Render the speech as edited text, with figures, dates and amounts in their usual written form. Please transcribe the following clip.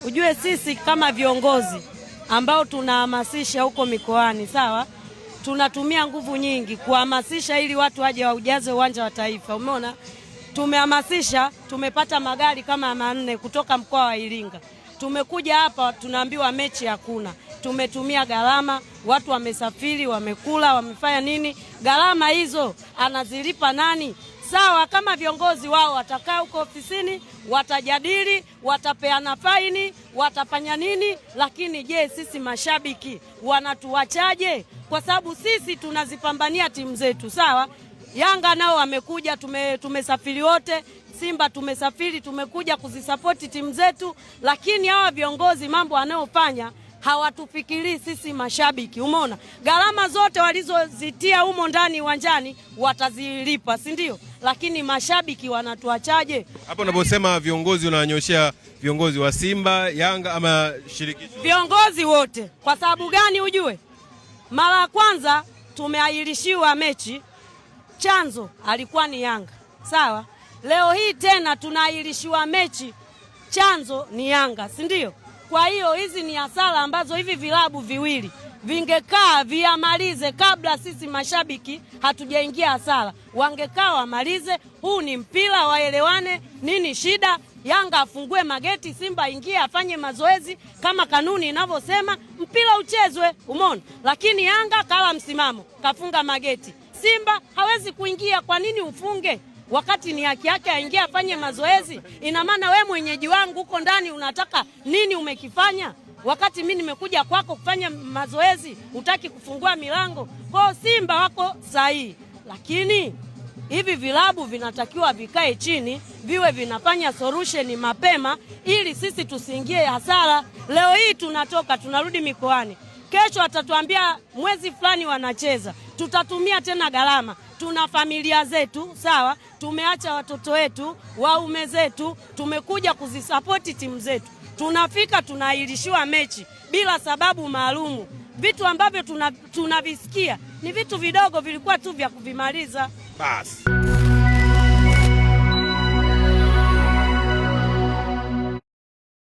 Ujue sisi kama viongozi ambao tunahamasisha huko mikoani, sawa, tunatumia nguvu nyingi kuhamasisha ili watu waje waujaze uwanja wa Taifa. Umeona, tumehamasisha, tumepata magari kama 4 kutoka mkoa wa Iringa. Tumekuja hapa tunaambiwa mechi hakuna. Tumetumia gharama, watu wamesafiri, wamekula, wamefanya nini? Gharama hizo anazilipa nani? Sawa, kama viongozi wao watakaa huko ofisini, watajadili, watapeana faini, watafanya nini, lakini je, sisi mashabiki wanatuachaje? Kwa sababu sisi tunazipambania timu zetu, sawa? Yanga nao wamekuja, tumesafiri wote, Simba tumesafiri, tumekuja kuzisapoti timu zetu, lakini hawa viongozi mambo wanayofanya hawatufikirii sisi mashabiki. Umeona, gharama zote walizozitia humo ndani uwanjani watazilipa, si ndio? Lakini mashabiki wanatuachaje? Hapo unaposema viongozi unanyoshea viongozi wa Simba, Yanga ama shirikisho? Viongozi wote. Kwa sababu gani? Ujue mara ya kwanza tumeahirishiwa mechi, chanzo alikuwa ni Yanga, sawa? Leo hii tena tunaahirishiwa mechi, chanzo ni Yanga, si ndio? Kwa hiyo hizi ni hasara ambazo hivi vilabu viwili vingekaa viamalize kabla sisi mashabiki hatujaingia hasara. Wangekaa wamalize, huu ni mpira, waelewane nini shida. Yanga afungue mageti, Simba ingie afanye mazoezi kama kanuni inavyosema, mpira uchezwe. Umeona? Lakini Yanga kala msimamo, kafunga mageti. Simba hawezi kuingia. Kwa nini ufunge? Wakati ni haki yake aingie afanye mazoezi. Ina maana we mwenyeji wangu huko ndani unataka nini umekifanya? Wakati mimi nimekuja kwako kufanya mazoezi, hutaki kufungua milango. Kwa Simba wako sahihi, lakini hivi vilabu vinatakiwa vikae chini, viwe vinafanya solution mapema ili sisi tusiingie hasara. Leo hii tunatoka tunarudi mikoani, kesho atatuambia mwezi fulani wanacheza, tutatumia tena gharama. Tuna familia zetu, sawa, tumeacha watoto wetu, waume zetu, tumekuja kuzisapoti timu zetu. Tunafika tunaahirishiwa mechi bila sababu maalumu. Vitu ambavyo tunavisikia ni vitu vidogo, vilikuwa tu vya kuvimaliza basi.